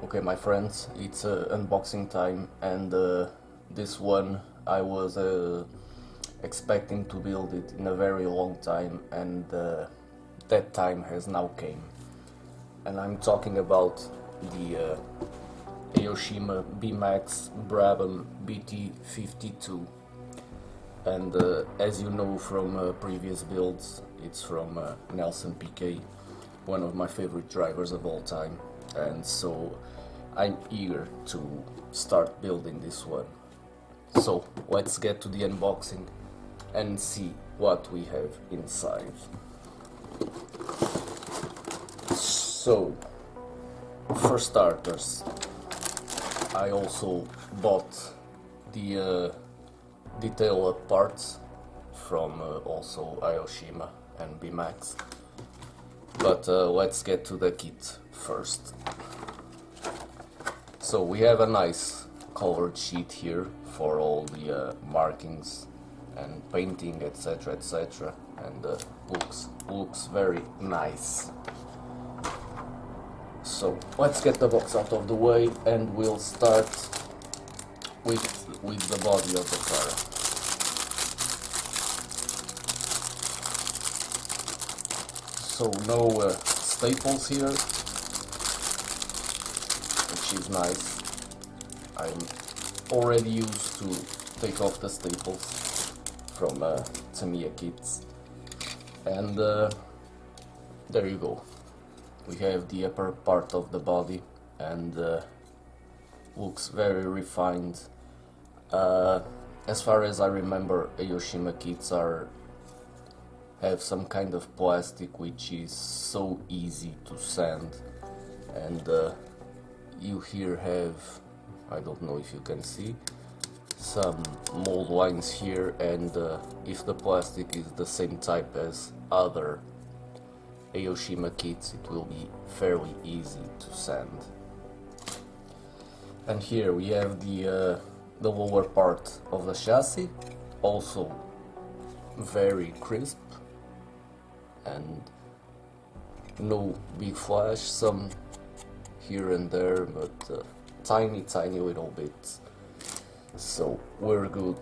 Okay, my friends, it's unboxing time, and this one I was expecting to build it in a very long time, and that time has now came. And I'm talking about the Aoshima Beemax Brabham BT-52. And as you know from previous builds, it's from Nelson PK, one of my favorite drivers of all time, and so I'm eager to start building this one. So let's get to the unboxing and see what we have inside. So, for starters, I also bought the detail up parts from also Aoshima and Beemax. But let's get to the kit first. So we have a nice colored sheet here for all the markings and painting, etc, etc, and looks very nice. So let's get the box out of the way and we'll start with the body of the car. So no staples here, which is nice. I'm already used to take off the staples from Tamiya kits. And there you go. We have the upper part of the body, and looks very refined. As far as I remember, Aoshima kits have some kind of plastic which is so easy to sand, and you here have, I don't know if you can see, some mold lines here, and if the plastic is the same type as other Aoshima kits, it will be fairly easy to sand. And here we have the lower part of the chassis, also very crisp and no big flash, some here and there, but tiny little bits, so we're good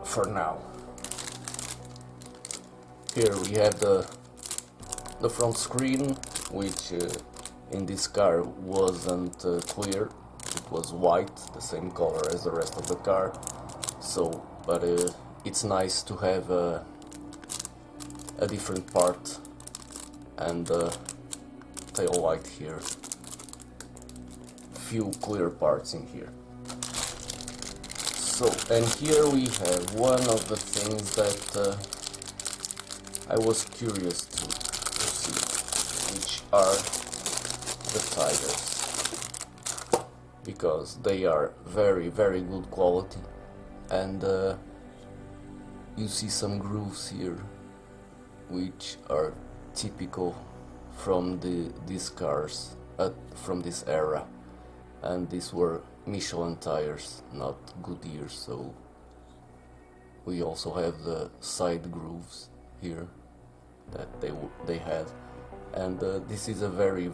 for now. Here we have the front screen, which in this car wasn't clear, it was white, the same color as the rest of the car, so but it's nice to have a different part, and tail light here, few clear parts in here. So, and here we have one of the things that I was curious to see, which are the tires, because they are very good quality, and you see some grooves here which are typical from these cars from this era, and these were Michelin tires, not Goodyear, so we also have the side grooves here that they had, and this is a very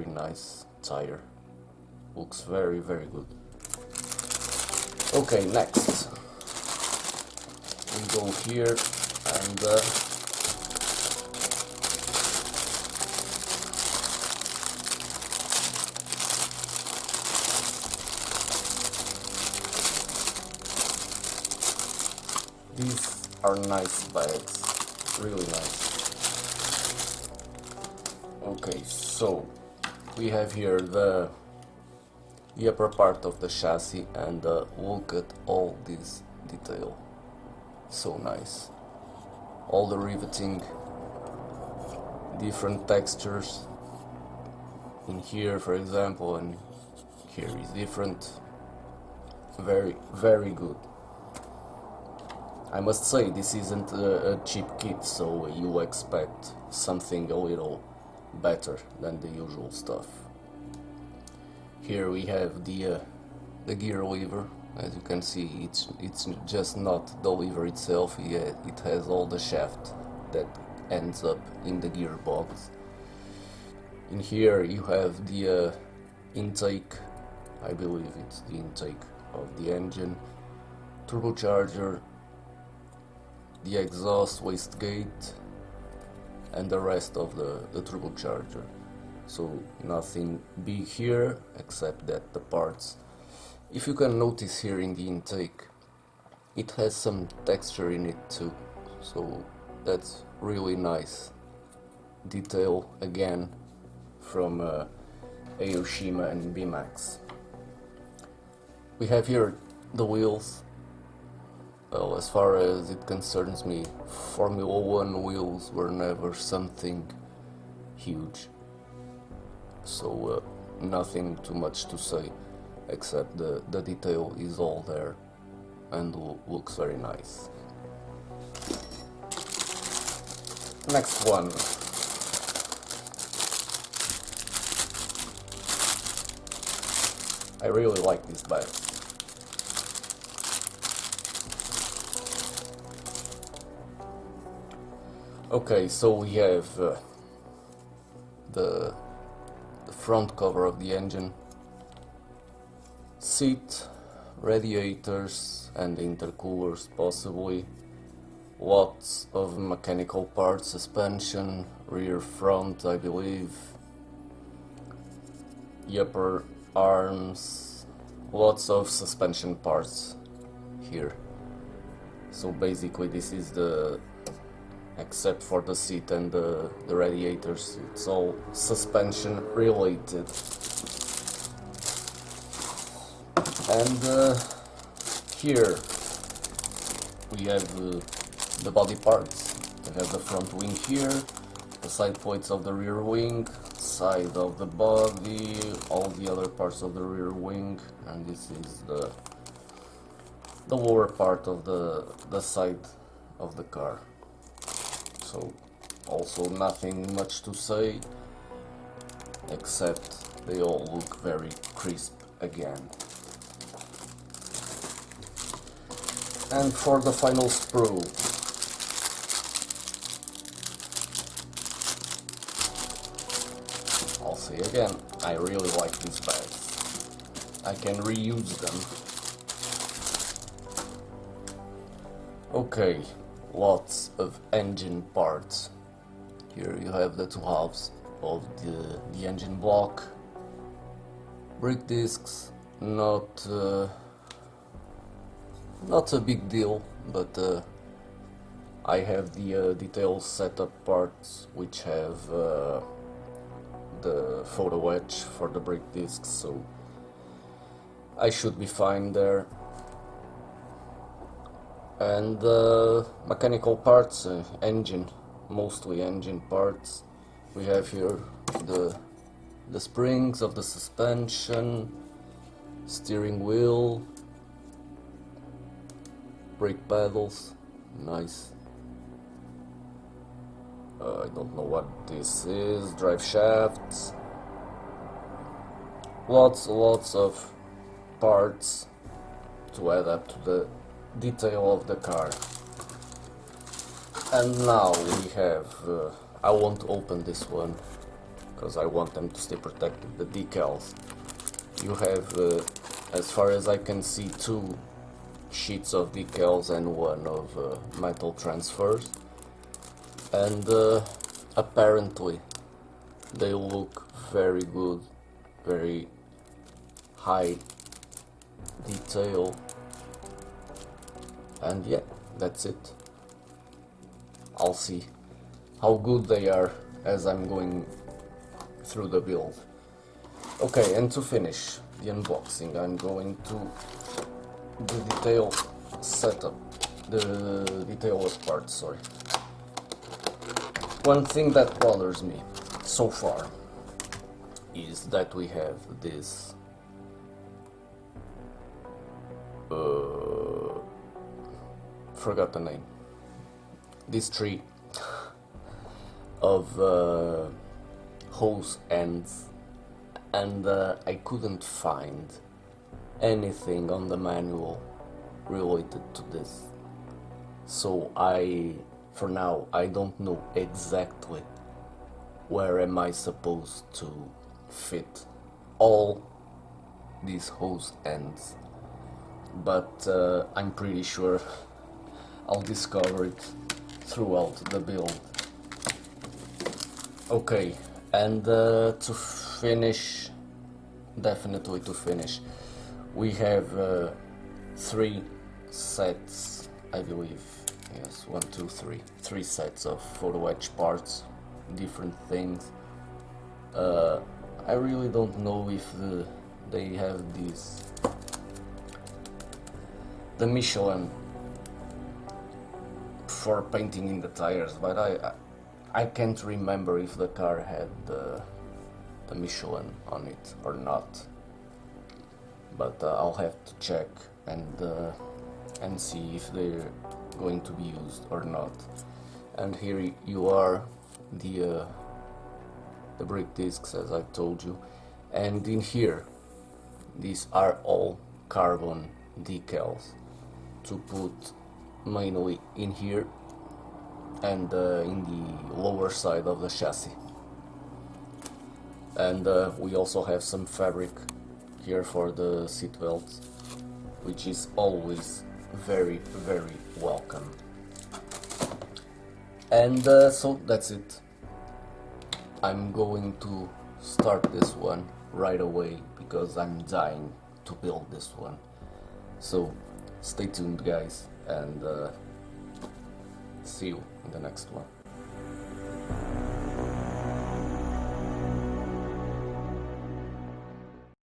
nice tire, looks very good. Okay, next we go here, and these are nice bags, really nice. Okay, so we have here the upper part of the chassis, and look at all this detail, so nice. All the riveting, different textures in here, for example, and here is different. Very good. I must say, this isn't a cheap kit, so you expect something a little better than the usual stuff. Here we have the gear lever. As you can see, it's just not the lever itself, it has all the shaft that ends up in the gearbox. In here you have the intake, I believe it's the intake of the engine, turbocharger, the exhaust wastegate, and the rest of the turbocharger. So nothing big here except that the parts. If you can notice here in the intake, it has some texture in it too, so that's really nice detail again from Aoshima and Beemax. We have here the wheels. Well, as far as it concerns me, Formula 1 wheels were never something huge, so nothing too much to say, except the detail is all there and looks very nice. Next one. I really like this bag. Okay, so we have the front cover of the engine, seat, radiators and intercoolers possibly, lots of mechanical parts, suspension, rear front I believe, upper arms, lots of suspension parts here. So basically this is the, except for the seat and the radiators, it's all suspension related. And here we have the body parts. We have the front wing here, the side plates of the rear wing, side of the body, all the other parts of the rear wing, and this is the lower part of the side of the car. So also nothing much to say, except they all look very crisp again. And for the final sprue, I'll say again, I really like these bags. I can reuse them. Okay, lots of engine parts. Here you have the two halves of the engine block. Brake discs, not a big deal, but I have the detailed setup parts which have the photo etch for the brake discs, so I should be fine there. And mechanical parts, engine, mostly engine parts. We have here the springs of the suspension, steering wheel, brake pedals, nice. I don't know what this is, drive shafts, lots of parts to add up to the detail of the car. And now we have, I won't open this one because I want them to stay protected, the decals. You have, as far as I can see, two sheets of decals and one of metal transfers, and apparently they look very good, very high detail, and yeah, that's it. I'll see how good they are as I'm going through the build. Okay, and to finish the unboxing, I'm going to the detail setup, the detail of parts, sorry. One thing that bothers me so far is that we have this forgot the name, this tree of hose ends, and I couldn't find anything on the manual related to this, so for now I don't know exactly where am I supposed to fit all these hose ends, but I'm pretty sure I'll discover it throughout the build. Okay, and to finish, definitely to finish, we have 3 sets, I believe, yes, 1, 2, 3, 3 sets of photo etch parts, different things. I really don't know if they have the Michelin for painting in the tires, but I can't remember if the car had the Michelin on it or not. But I'll have to check and see if they're going to be used or not. And here you are, the brake discs, as I told you, and in here these are all carbon decals to put mainly in here and in the lower side of the chassis. And we also have some fabric here for the seat belts, which is always very, very welcome. And so that's it. I'm going to start this one right away because I'm dying to build this one. So stay tuned, guys, and see you in the next one.